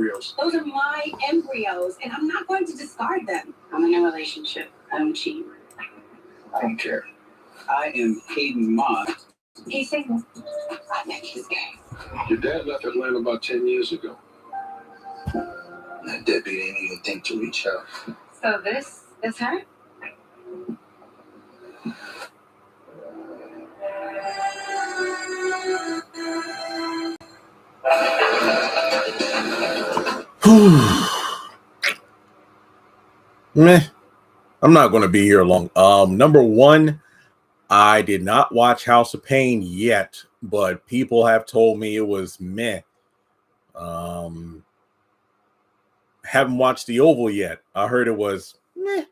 embryos. Those are my embryos, and I'm not going to discard them. I'm in a relationship. I don't cheat. I don't care. I am Hayden Mott. He's single. I think he's gay. Your dad left Atlanta about 10 years ago. That deadbeat didn't even think to reach out. So this her? Meh. I'm not going to be here long. Number one, I did not watch House of Pain yet, but people have told me it was meh. Haven't watched The Oval yet. I heard it was meh.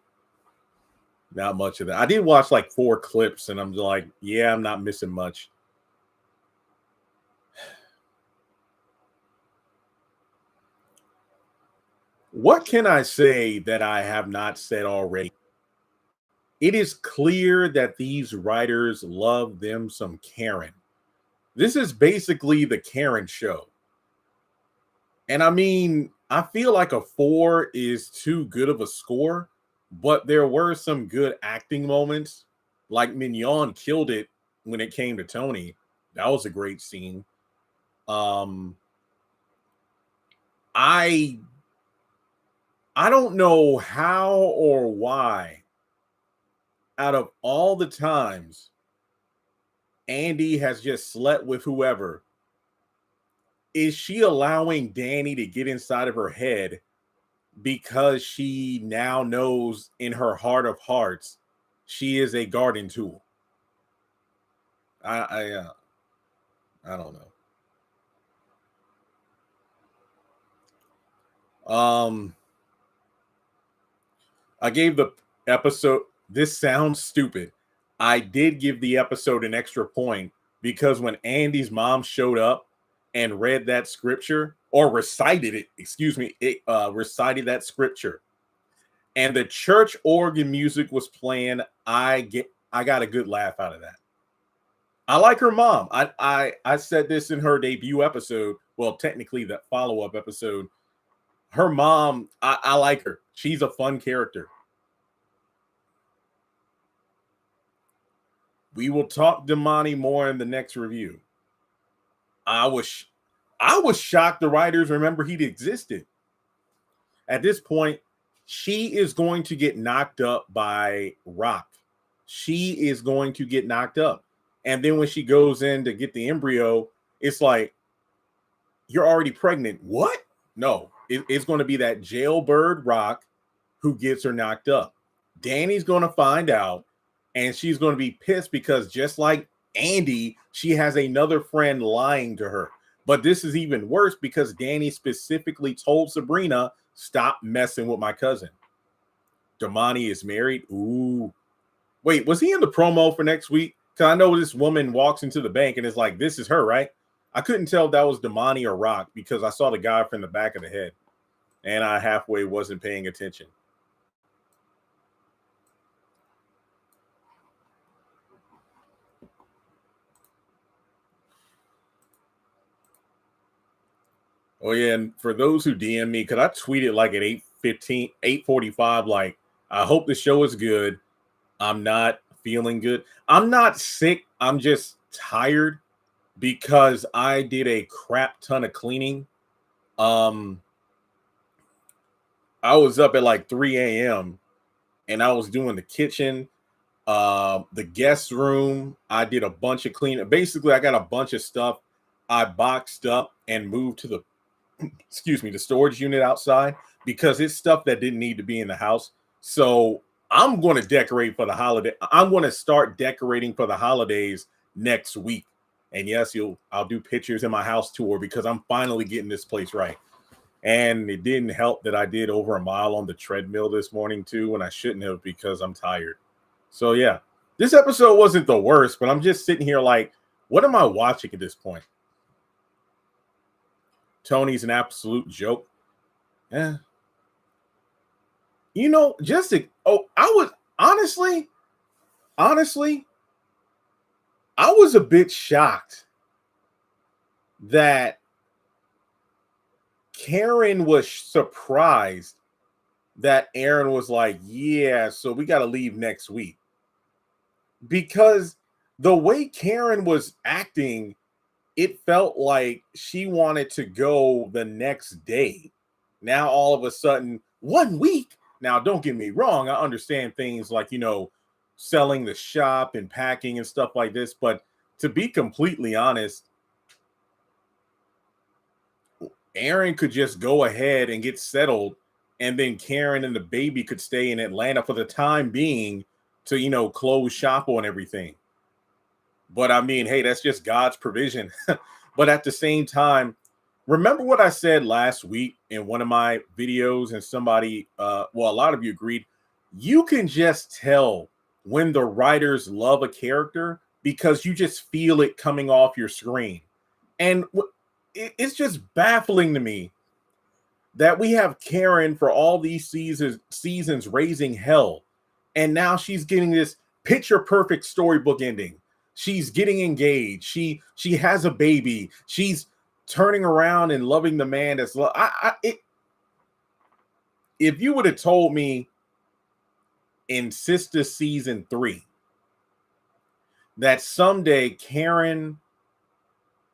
Not much of that. I did watch like 4 clips, and I'm like, yeah, I'm not missing much. What can I say that I have not said already? It is clear that these writers love them some Karen. This is basically the Karen show. And I mean, I feel like a 4 is too good of a score, but there were some good acting moments. Like Mignon killed it when it came to Tony. That was a great scene. I don't know how or why, out of all the times Andy has just slept with whoever, is she allowing Danny to get inside of her head because she now knows in her heart of hearts she is a garden tool? I don't know. I gave the episode, this sounds stupid, I did give the episode an extra point because when Andy's mom showed up and read that scripture, or recited it, recited that scripture, and the church organ music was playing, I got a good laugh out of that. I like her mom. I said this in her debut episode. Well, technically the follow-up episode. Her mom, I like her. She's a fun character. We will talk Damani more in the next review. I was shocked the writers remember he existed. At this point, she is going to get knocked up by Rock. She is going to get knocked up. And then when she goes in to get the embryo, it's like, you're already pregnant. What? No, it's going to be that jailbird Rock who gets her knocked up. Danny's going to find out, and she's going to be pissed because just like Andy, she has another friend lying to her. But this is even worse because Danny specifically told Sabrina, stop messing with my cousin. Damani is married. Ooh. Wait, was he in the promo for next week? Because I know this woman walks into the bank and it's like, this is her, right? I couldn't tell if that was Damani or Rock because I saw the guy from the back of the head and I halfway wasn't paying attention. Oh, yeah, and for those who DM me, because I tweeted like at 8:15, 8:45, like, I hope the show is good. I'm not feeling good. I'm not sick. I'm just tired because I did a crap ton of cleaning. I was up at like 3 a.m. and I was doing the kitchen, the guest room. I did a bunch of cleaning. Basically, I got a bunch of stuff I boxed up and moved to the the storage unit outside because it's stuff that didn't need to be in the house. So I'm going to decorate for the holiday. I'm going to start decorating for the holidays next week. And yes, I'll do pictures in my house tour because I'm finally getting this place right. And it didn't help that I did over a mile on the treadmill this morning too, when I shouldn't have because I'm tired. So yeah, this episode wasn't the worst, but I'm just sitting here like, what am I watching at this point? Tony's an absolute joke. Yeah. You know, I was honestly, I was a bit shocked that Karen was surprised that Aaron was like, yeah, so we got to leave next week. Because the way Karen was acting, it felt like she wanted to go the next day. Now, all of a sudden, 1 week. Now, don't get me wrong. I understand things like, selling the shop and packing and stuff like this. But to be completely honest, Aaron could just go ahead and get settled. And then Karen and the baby could stay in Atlanta for the time being to, close shop on everything. But I mean, hey, that's just God's provision. But at the same time, remember what I said last week in one of my videos, and somebody, a lot of you agreed, you can just tell when the writers love a character because you just feel it coming off your screen. And it's just baffling to me that we have Karen for all these seasons raising hell, and now she's getting this picture perfect storybook ending. She's getting engaged. She has a baby. She's turning around and loving the man that's if you would have told me in Sistas season 3 that someday Karen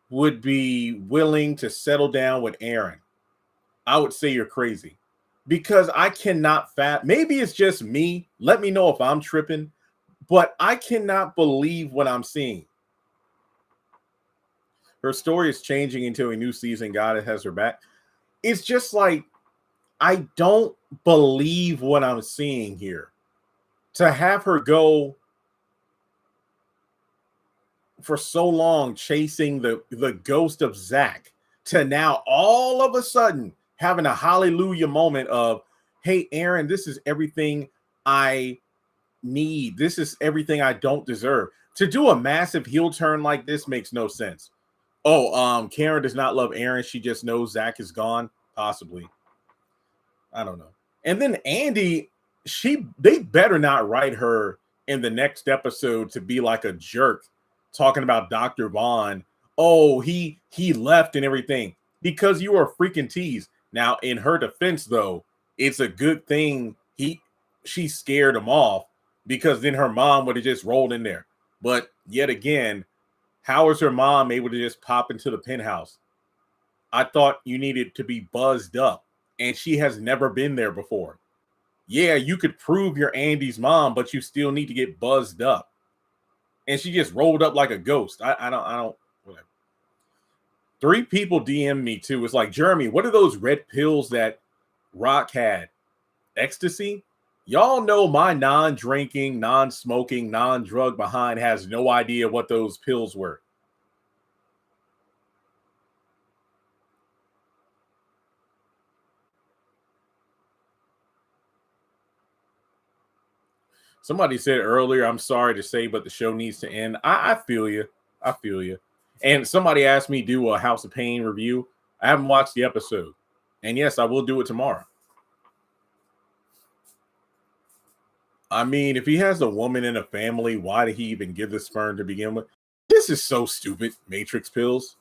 would be willing to settle down with Aaron, I would say you're crazy, because I cannot maybe it's just me. Let me know if I'm tripping, but I cannot believe what I'm seeing. Her story is changing into a new season. God has her back. It's just like, I don't believe what I'm seeing here. To have her go for so long chasing the ghost of Zach, to now all of a sudden having a hallelujah moment of, hey, Aaron, this is everything I need. This is everything I don't deserve. To do a massive heel turn like this makes no sense. Karen does not love Aaron. She just knows Zach is gone. Possibly. I don't know. And then Andy, they better not write her in the next episode to be like a jerk talking about Dr. Vaughn. Oh, he left and everything because you were a freaking tease. Now, in her defense, though, it's a good thing she scared him off, because then her mom would have just rolled in there. But yet again, how is her mom able to just pop into the penthouse? I thought you needed to be buzzed up, and she has never been there before. Yeah, you could prove you're Andy's mom, but you still need to get buzzed up. And she just rolled up like a ghost. I don't, whatever. 3 people DM me too. It's like, Jeremy, what are those red pills that Rock had? Ecstasy? Y'all know my non-drinking, non-smoking, non-drug behind has no idea what those pills were. Somebody said earlier, I'm sorry to say, but the show needs to end. I feel you. I feel you. And somebody asked me to do a House of Pain review. I haven't watched the episode. And yes, I will do it tomorrow. I mean, if he has a woman in a family, why did he even give the sperm to begin with? This is so stupid. Matrix pills.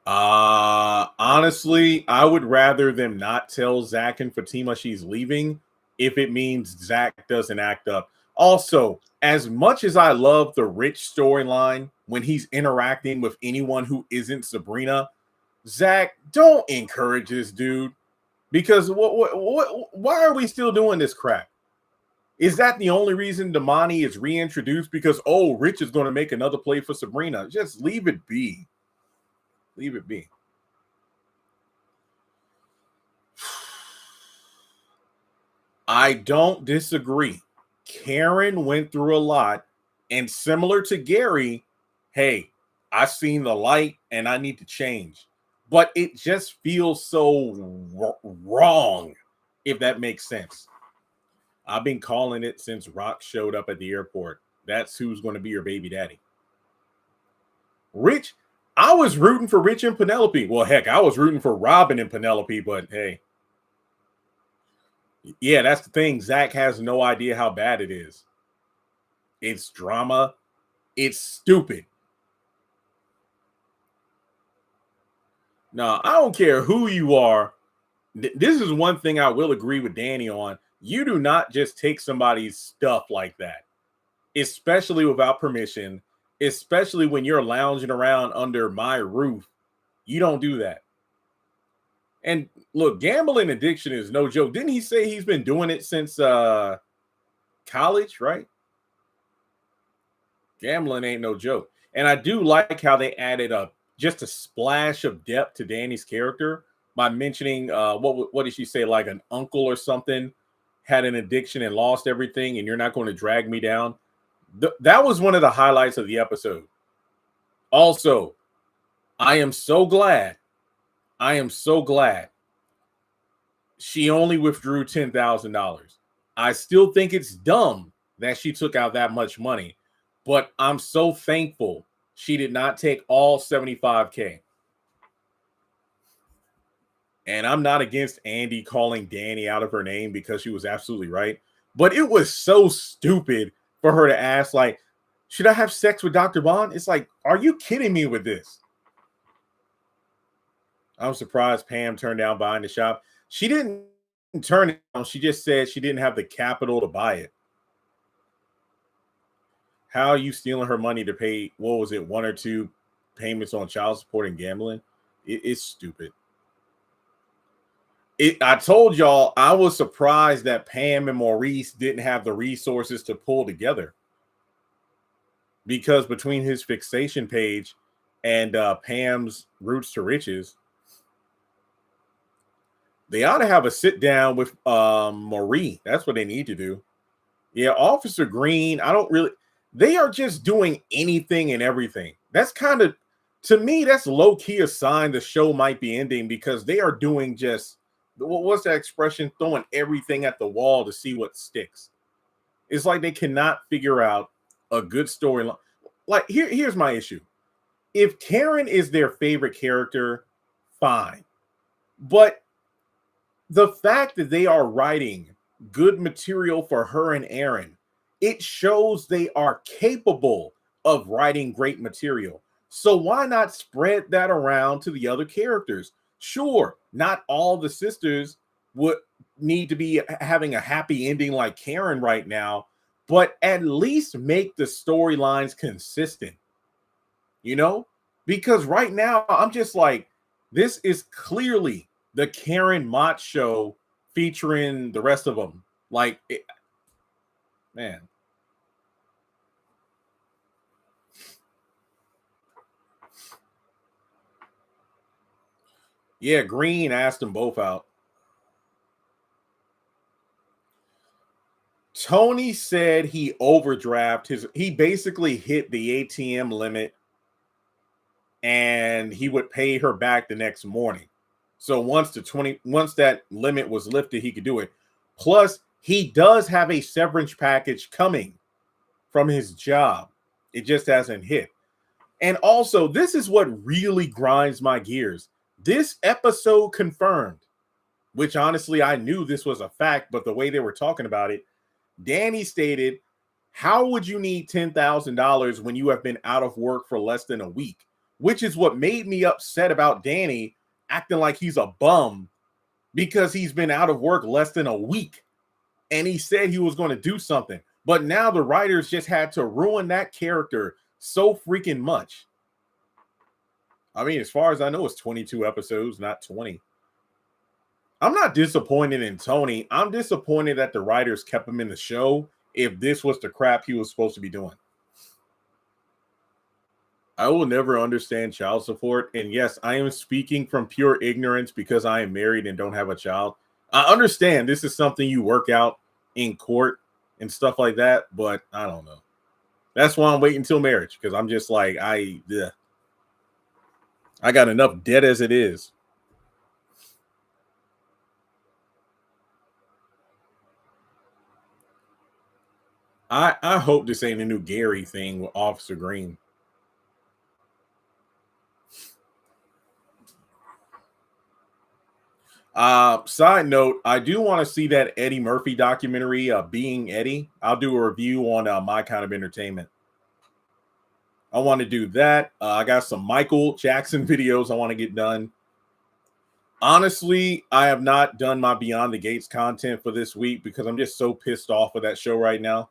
Honestly, I would rather them not tell Zach and Fatima she's leaving if it means Zach doesn't act up. Also, as much as I love the Rich storyline when he's interacting with anyone who isn't Sabrina, Zach, don't encourage this dude. Because why are we still doing this crap? Is that the only reason Damani is reintroduced? Because, Rich is going to make another play for Sabrina. Just leave it be. Leave it be. I don't disagree. Karen went through a lot, and similar to Gary, hey, I've seen the light and I need to change. But it just feels so wrong, if that makes sense. I've been calling it since Rock showed up at the airport. That's who's going to be your baby daddy. Rich, I was rooting for Rich and Penelope. Well, heck, I was rooting for Robin and Penelope, but hey. Yeah, that's the thing. Zach has no idea how bad it is. It's drama. It's stupid. No, I don't care who you are. This is one thing I will agree with Danny on. You do not just take somebody's stuff like that, especially without permission, especially when you're lounging around under my roof. You don't do that. And look, gambling addiction is no joke. Didn't he say he's been doing it since college, right? Gambling ain't no joke. And I do like how they added just a splash of depth to Danny's character by mentioning what did she say, like an uncle or something had an addiction and lost everything, and you're not going to drag me down. That was one of the highlights of the episode. Also, I am so glad she only withdrew $10,000. I still think it's dumb that she took out that much money, but I'm so thankful she did not take all $75K. And I'm not against Andy calling Danny out of her name because she was absolutely right. But it was so stupid for her to ask, like, should I have sex with Dr. Bond? It's like, are you kidding me with this? I'm surprised Pam turned down buying the shop. She didn't turn it down. She just said she didn't have the capital to buy it. How are you stealing her money to pay, what was it, 1 or 2 payments on child support and gambling? It's stupid. I told y'all I was surprised that Pam and Maurice didn't have the resources to pull together, because between his fixation page and Pam's Roots to Riches, they ought to have a sit down with Marie. That's what they need to do. Yeah, Officer Green, they are just doing anything and everything. That's kind of, to me, that's low-key a sign the show might be ending, because they are doing just, what's that expression? Throwing everything at the wall to see what sticks. It's like they cannot figure out a good storyline. Like, here's my issue. If Karen is their favorite character, fine. But the fact that they are writing good material for her and Aaron, it shows they are capable of writing great material. So why not spread that around to the other characters? Sure, not all the sisters would need to be having a happy ending like Karen right now, but at least make the storylines consistent, because right now I'm just like, this is clearly the Karen Mott show featuring the rest of them. Like, man. Yeah, Green asked them both out. Tony said he he basically hit the ATM limit and he would pay her back the next morning. So once that limit was lifted, he could do it. Plus, he does have a severance package coming from his job. It just hasn't hit. And also, this is what really grinds my gears. This episode confirmed, which honestly, I knew this was a fact, but the way they were talking about it, Danny stated, how would you need $10,000 when you have been out of work for less than a week? Which is what made me upset about Danny acting like he's a bum because he's been out of work less than a week. And he said he was going to do something. But now the writers just had to ruin that character so freaking much. I mean, as far as I know, it's 22 episodes, not 20. I'm not disappointed in Tony. I'm disappointed that the writers kept him in the show if this was the crap he was supposed to be doing. I will never understand child support. And yes, I am speaking from pure ignorance because I am married and don't have a child. I understand this is something you work out in court and stuff like that, but I don't know. That's why I'm waiting until marriage, because I'm just like, I got enough debt as it is. I hope this ain't a new Gary thing with Officer Green. Side note, I do want to see that Eddie Murphy documentary, Being Eddie. I'll do a review on My Kind of Entertainment. I want to do that. I got some Michael Jackson videos I want to get done. Honestly, I have not done my Beyond the Gates content for this week because I'm just so pissed off with that show right now.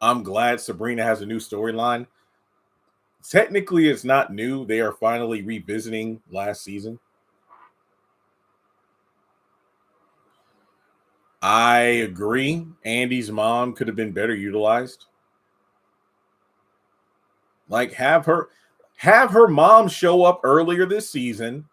I'm glad Sabrina has a new storyline. Technically, it's not new. They are finally revisiting last season. I agree. Andy's mom could have been better utilized. Like have her mom show up earlier this season.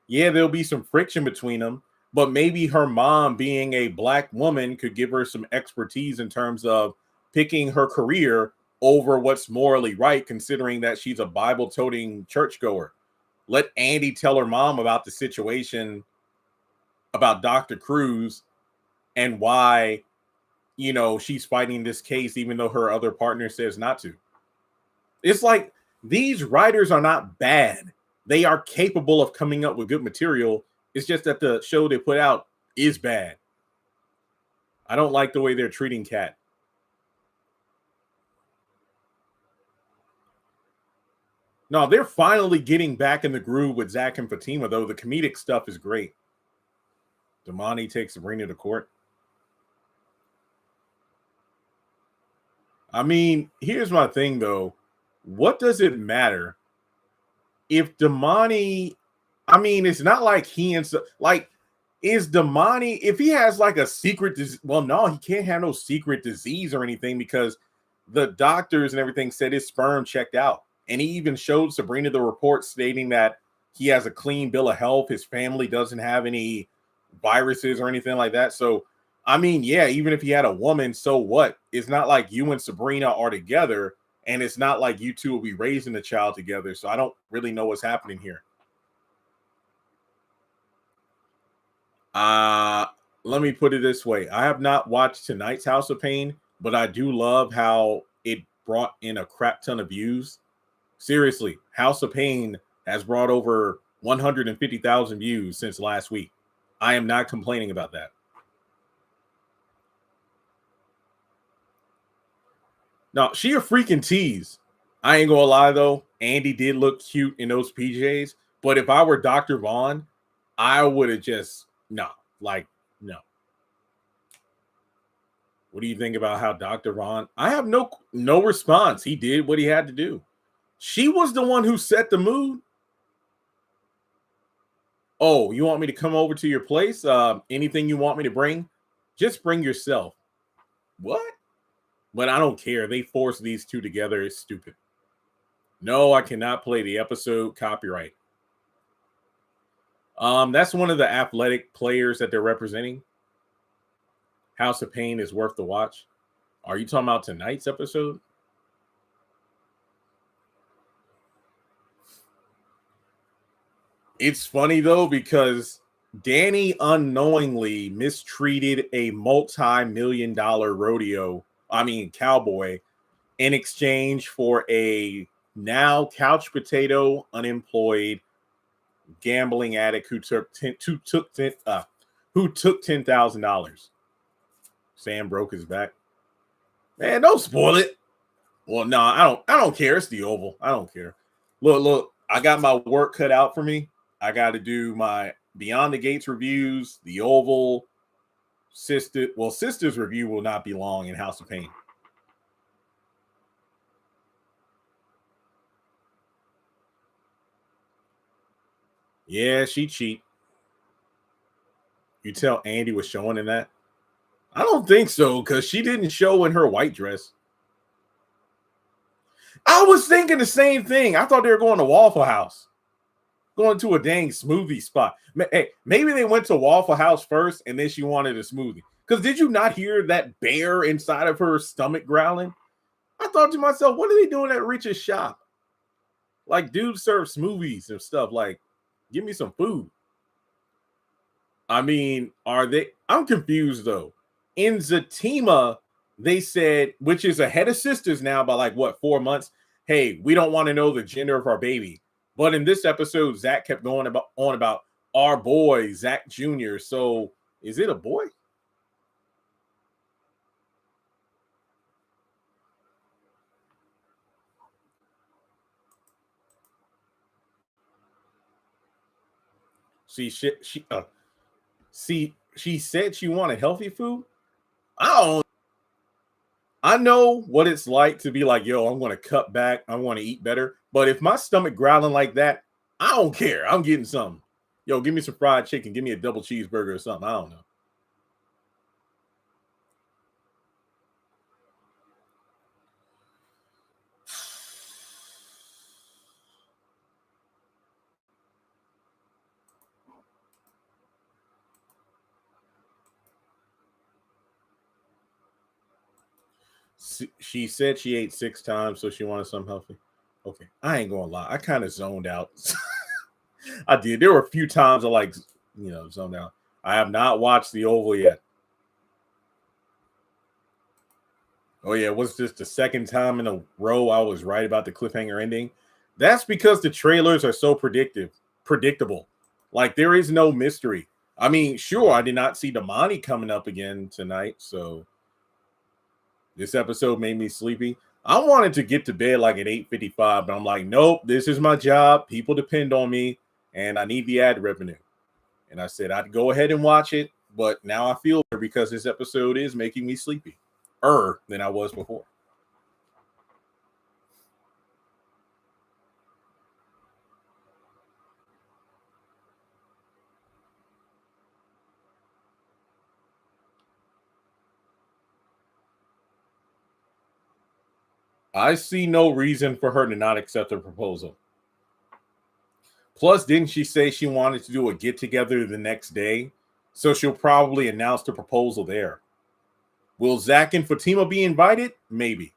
Yeah, there'll be some friction between them, but maybe her mom being a black woman could give her some expertise in terms of picking her career over what's morally right, considering that she's a Bible-toting churchgoer. Let Andy tell her mom about the situation about Dr. Cruz and why, she's fighting this case, even though her other partner says not to. It's like these writers are not bad. They are capable of coming up with good material. It's just that the show they put out is bad. I don't like the way they're treating Kat. No, they're finally getting back in the groove with Zach and Fatima, though. The comedic stuff is great. Damani takes Sabrina to court. I mean, here's my thing, though. What does it matter if Damani... I mean, it's not like is Damani, if he has like a secret disease, well, no, he can't have no secret disease or anything because the doctors and everything said his sperm checked out. And he even showed Sabrina the report stating that he has a clean bill of health. His family doesn't have any viruses or anything like that. So, I mean, yeah, even if he had a woman, so what? It's not like you and Sabrina are together, and it's not like you two will be raising a child together. So I don't really know what's happening here. Let me put it this way. I have not watched tonight's House of Pain, but I do love how it brought in a crap ton of views. Seriously, House of Pain has brought over 150,000 views since last week. I am not complaining about that. No, she a freaking tease. I ain't gonna lie though. Andy did look cute in those PJs, but if I were Dr. Vaughn, I would have just no. What do you think about how Dr. Vaughn? I have no response. He did what he had to do. She was the one who set the mood. Oh, you want me to come over to your place? Anything you want me to bring? Just bring yourself. What? But I don't care. They forced these two together. It's stupid. No, I cannot play the episode. Copyright. That's one of the athletic players that they're representing. House of Pain is worth the watch. Are you talking about tonight's episode? It's funny though because Danny unknowingly mistreated a multi-million-dollar cowboy in exchange for a now couch potato, unemployed gambling addict who took $10,000. Sam broke his back. Man, don't spoil it. Well, no, I don't care. It's the Oval. I don't care. Look, I got my work cut out for me. I got to do my Beyond the Gates reviews, the Oval, Sistas review will not be long in House of Pain. Yeah, she cheat. You tell Andy was showing in that? I don't think so, because she didn't show in her white dress. I was thinking the same thing. I thought they were going to Waffle House. Going to a dang smoothie spot. Hey, maybe they went to Waffle House first and then she wanted a smoothie. Because did you not hear that bear inside of her stomach growling? I thought to myself, what are they doing at Rich's shop? Like, dudes serve smoothies and stuff. Like, give me some food. I mean, are they? I'm confused, though. In Zatima, they said, which is ahead of Sistas now by like, 4 months? Hey, we don't want to know the gender of our baby. But in this episode, Zach kept going on about our boy, Zach Jr. So is it a boy? See, she said she wanted healthy food. I know what it's like to be like, yo, I'm going to cut back. I want to eat better. But if my stomach growling like that, I don't care. I'm getting something. Yo, give me some fried chicken. Give me a double cheeseburger or something. I don't know. She said she ate 6 times, so she wanted something healthy. Okay, I ain't gonna lie. I kind of zoned out. I did. There were a few times I zoned out. I have not watched The Oval yet. Oh yeah, what's this the second time in a row I was right about the cliffhanger ending? That's because the trailers are so predictable. Like there is no mystery. I mean, sure, I did not see Damani coming up again tonight, so this episode made me sleepy. I wanted to get to bed like at 8:55, but I'm like, nope, this is my job. People depend on me, and I need the ad revenue. And I said I'd go ahead and watch it, but now I feel better because this episode is making me sleepy than I was before. I see no reason for her to not accept the proposal. Plus, didn't she say she wanted to do a get together the next day? So she'll probably announce the proposal there. Will Zach and Fatima be invited? Maybe.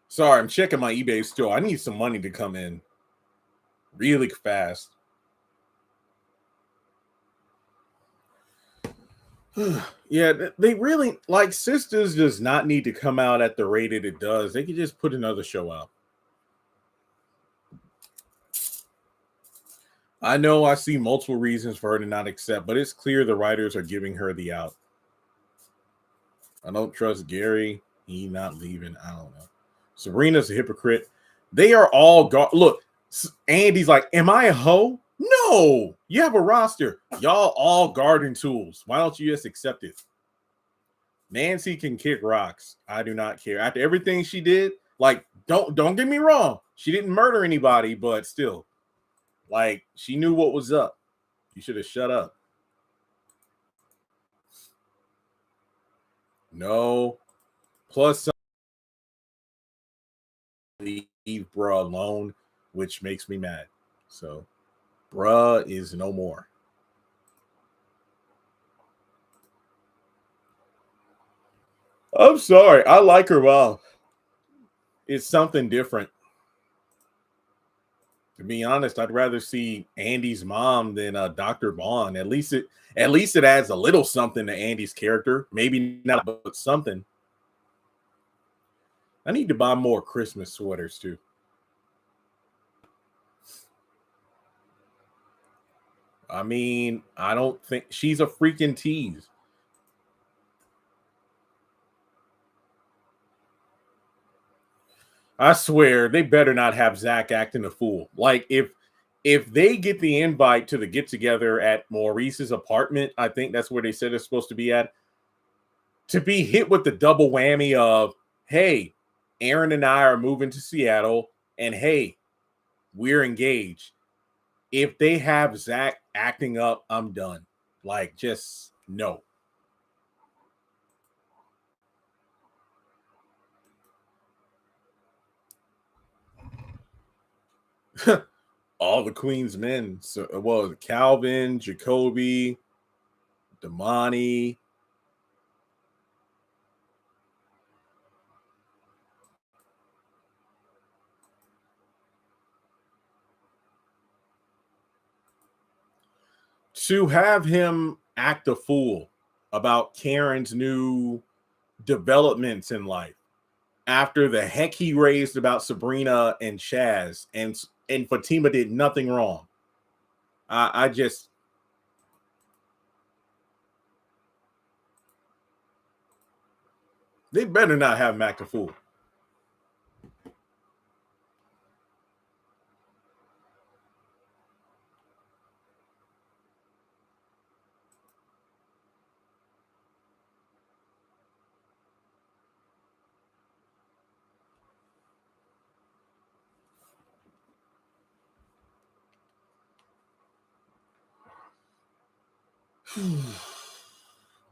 Sorry, I'm checking my eBay store. I need some money to come in really fast. Yeah, they really like Sisters does not need to come out at the rate it does. They could just put another show out. I know I see multiple reasons for her to not accept, but it's clear the writers are giving her the out. I don't trust Gary. He not leaving. I don't know. Serena's a hypocrite. They are all look. Andy's like, am I a hoe? No, you have a roster. Y'all all garden tools. Why don't you just accept it? Nancy can kick rocks. I do not care. After everything she did, like, don't get me wrong. She didn't murder anybody, but still, like, she knew what was up. You should have shut up. No. Plus, leave bruh alone, which makes me mad. So, bruh is no more. I'm sorry. I like her well. It's something different. To be honest, I'd rather see Andy's mom than Dr. Vaughn. At least it adds a little something to Andy's character. Maybe not, but something. I need to buy more Christmas sweaters too. I mean, I don't think she's a freaking tease. I swear they better not have Zach acting a fool. Like if they get the invite to the get together at Maurice's apartment, I think that's where they said it's supposed to be at. To be hit with the double whammy of, hey, Aaron and I are moving to Seattle, and hey, we're engaged. If they have Zach acting up, I'm done. Like, just no. All the Queen's men. So, well, Calvin, Jacoby, Damani. to have him act a fool about Karen's new developments in life after the heck he raised about Sabrina and Chaz, and Fatima did nothing wrong. I just, they better not have him act a fool.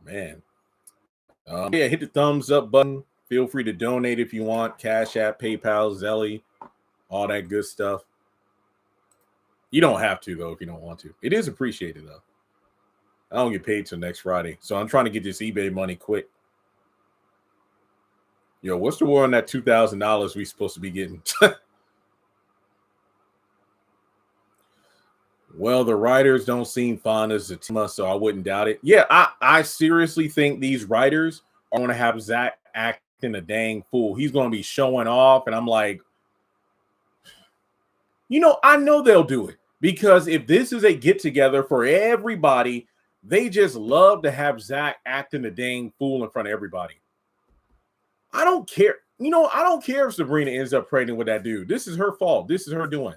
Man. Yeah, hit the thumbs up button. Feel free to donate if you want. Cash App, PayPal, Zelle, all that good stuff. You don't have to, though, if you don't want to. It is appreciated, though. I don't get paid till next Friday, so I'm trying to get this eBay money quick. Yo, what's the war on that $2,000 we supposed to be getting? Well, the writers don't seem fond of Zatima, so I wouldn't doubt it. Yeah, I seriously think these writers are going to have Zach acting a dang fool. He's going to be showing off, and I'm like, I know they'll do it, because if this is a get-together for everybody, they just love to have Zach acting a dang fool in front of everybody. I don't care. I don't care if Sabrina ends up pregnant with that dude. This is her fault. This is her doing.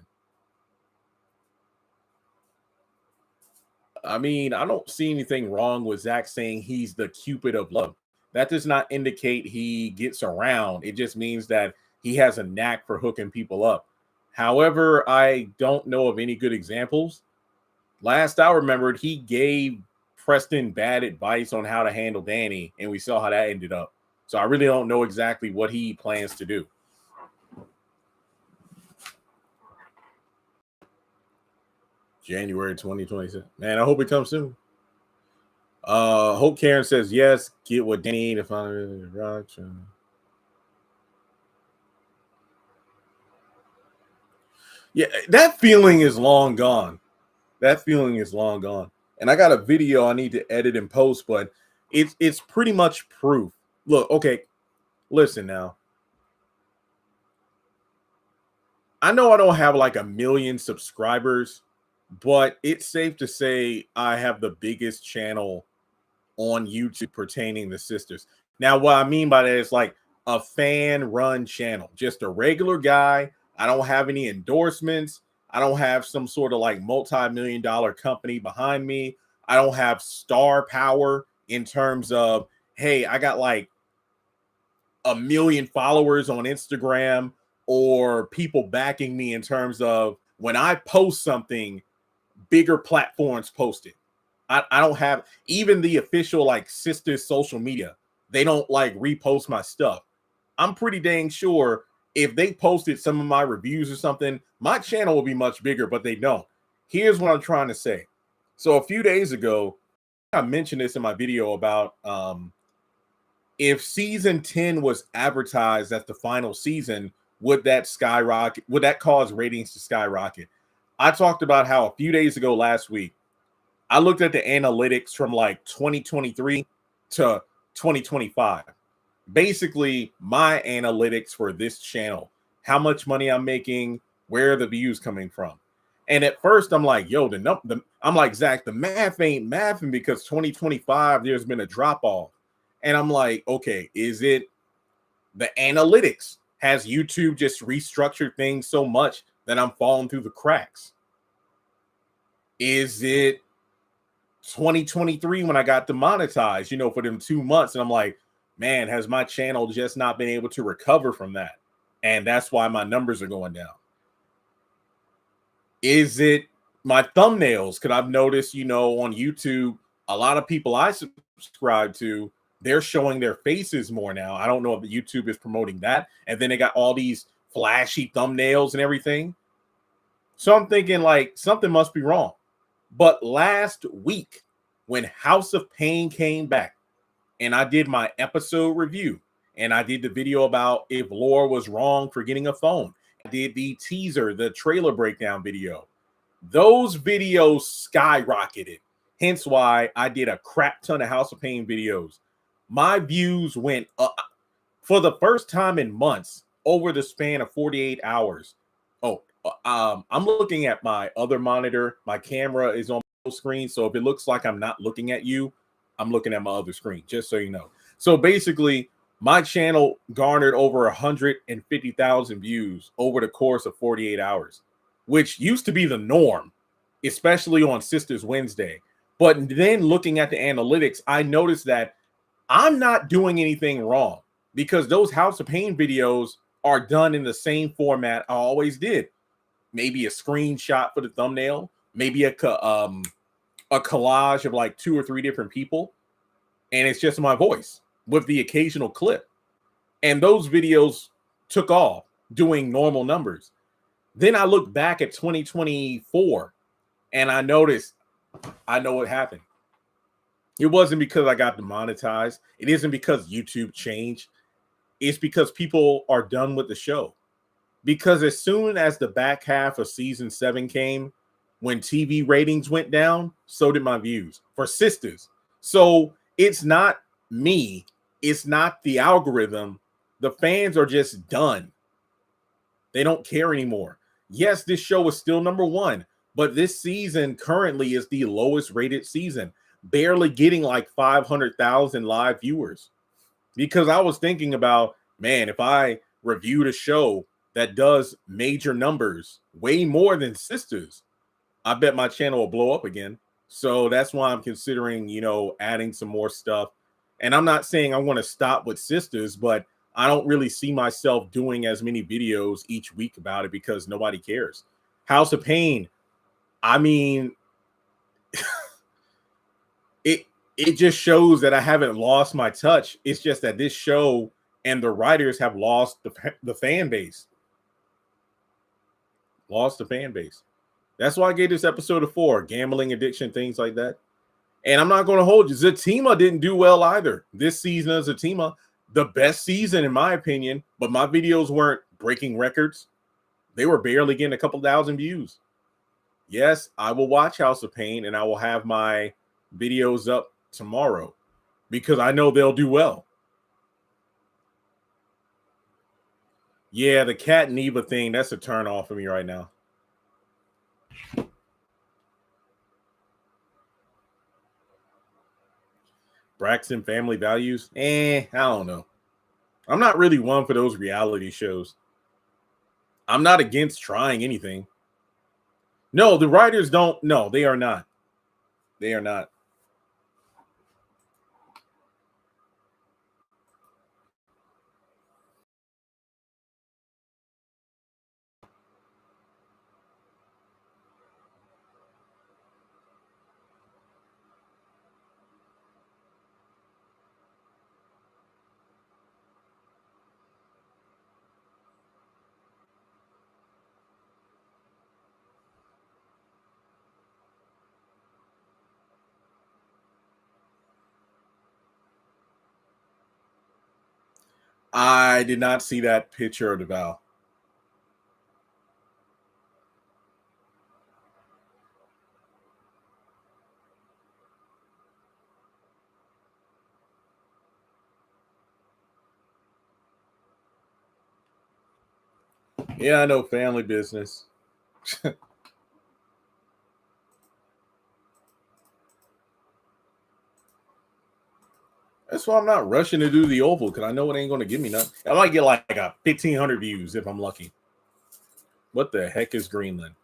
I mean, I don't see anything wrong with Zach saying he's the Cupid of love. That does not indicate he gets around. It just means that he has a knack for hooking people up. However, I don't know of any good examples. Last I remembered, he gave Preston bad advice on how to handle Danny, and we saw how that ended up. So I really don't know exactly what he plans to do. January 2026. Man, I hope it comes soon. Hope Karen says yes. Get what Danny to find rock. Yeah, that feeling is long gone. That feeling is long gone. And I got a video I need to edit and post, but it's pretty much proof. Look, okay, listen now. I know I don't have like 1 million subscribers, but it's safe to say I have the biggest channel on YouTube pertaining to Sisters. Now, what I mean by that is like a fan-run channel, just a regular guy. I don't have any endorsements. I don't have some sort of like multi-million-dollar company behind me. I don't have star power in terms of, hey, I got like 1 million followers on Instagram, or people backing me in terms of when I post something, bigger platforms post it. I don't have even the official like Sisters social media. They don't like repost my stuff. I'm pretty dang sure if they posted some of my reviews or something, my channel will be much bigger, but they don't. Here's what I'm trying to say. So a few days ago, I mentioned this in my video about if season 10 was advertised as the final season, would that skyrocket? Would that cause ratings to skyrocket? I talked about how a few days ago last week, I looked at the analytics from like 2023 to 2025. Basically, my analytics for this channel, how much money I'm making, where are the views coming from. And at first, I'm like, yo, I'm like, Zach, the math ain't mathing, because 2025, there's been a drop off. And I'm like, okay, is it the analytics? Has YouTube just restructured things so much that I'm falling through the cracks? Is it 2023 when I got demonetized, for them 2 months? And I'm like, man, has my channel just not been able to recover from that? And that's why my numbers are going down. Is it my thumbnails? Because I've noticed, on YouTube, a lot of people I subscribe to, they're showing their faces more now. I don't know if YouTube is promoting that. And then they got all these flashy thumbnails and everything. So I'm thinking like something must be wrong. But last week, when House of Pain came back and I did my episode review and I did the video about if Laura was wrong for getting a phone, I did the teaser, the trailer breakdown video. Those videos skyrocketed. Hence why I did a crap ton of House of Pain videos. My views went up for the first time in months over the span of 48 hours. I'm looking at my other monitor. My camera is on my screen. So if it looks like I'm not looking at you, I'm looking at my other screen, just so you know. So basically, my channel garnered over 150,000 views over the course of 48 hours, which used to be the norm, especially on Sistas Wednesday. But then looking at the analytics, I noticed that I'm not doing anything wrong because those House of Pain videos are done in the same format I always did. Maybe a screenshot for the thumbnail, maybe a collage of like 2 or 3 different people, and it's just my voice with the occasional clip. And those videos took off doing normal numbers. Then I look back at 2024 and I noticed, I know what happened. It wasn't because I got demonetized. It isn't because YouTube changed. It's because people are done with the show. Because as soon as the back half of season 7 came, when TV ratings went down, so did my views for Sistas. So it's not me. It's not the algorithm. The fans are just done. They don't care anymore. Yes, this show is still number 1, but this season currently is the lowest rated season, barely getting like 500,000 live viewers. Because I was thinking about, man, if I reviewed a show that does major numbers, way more than Sistas, I bet my channel will blow up again. So that's why I'm considering, adding some more stuff. And I'm not saying I want to stop with Sistas, but I don't really see myself doing as many videos each week about it because nobody cares. House of Pain, I mean, it just shows that I haven't lost my touch. It's just that this show and the writers have lost the fan base. Lost the fan base. That's why I gave this episode a 4. Gambling, addiction, things like that. And I'm not going to hold you. Zatima didn't do well either. This season of Zatima, the best season in my opinion, but my videos weren't breaking records. They were barely getting a couple thousand views. Yes, I will watch House of Pain and I will have my videos up tomorrow because I know they'll do well. Yeah, the Cat and Eva thing, that's a turn off for me right now. Braxton Family Values? I don't know. I'm not really one for those reality shows. I'm not against trying anything. No, the writers don't. No, they are not. They are not. I did not see that picture of the Val. Yeah, I know family business. That's why I'm not rushing to do the Oval because I know it ain't going to give me nothing. I might get like a 1,500 views if I'm lucky. What the heck is Greenland?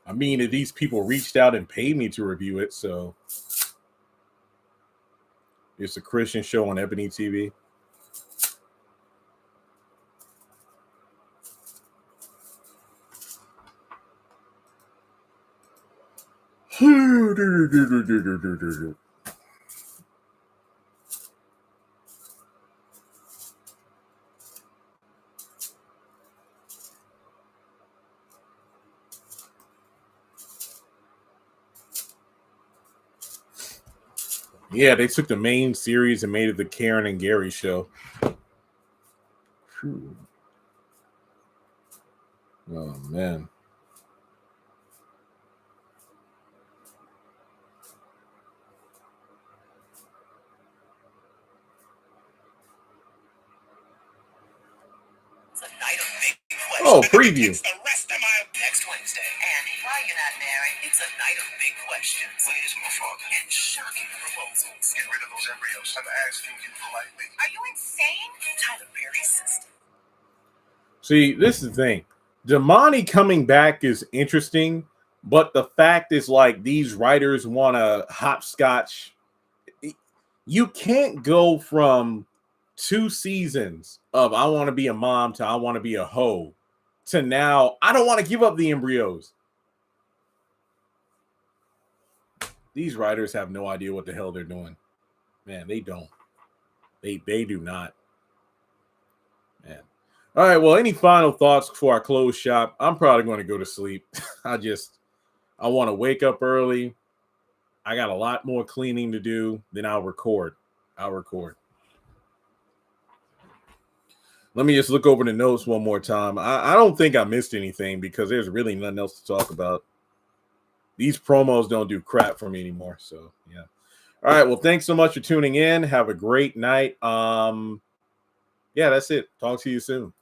I mean, if these people reached out and paid me to review it, so it's a Christian show on Ebony TV. Yeah, they took the main series and made it the Karen and Gary show. Whew. Oh, man. Oh, preview. The rest of my next Wednesday. And while you're not married, it's a night of big questions. Please, my father. And shocking proposals. Get rid of those embryos. I'm asking you politely. Are you insane? Tyler Perry's sister. See, this is the thing. Damani coming back is interesting, but the fact is, like, these writers want to hopscotch. You can't go from 2 seasons of I want to be a mom to I want to be a hoe to now I don't want to give up the embryos. These writers have no idea what the hell they're doing. Man, they don't. They do not. Man. All right, well, any final thoughts before I close shop? I'm probably going to go to sleep. I want to wake up early. I got a lot more cleaning to do. Then I'll record. Let me just look over the notes one more time. I don't think I missed anything because there's really nothing else to talk about. These promos don't do crap for me anymore. So, yeah. All right. Well, thanks so much for tuning in. Have a great night. Yeah, that's it. Talk to you soon.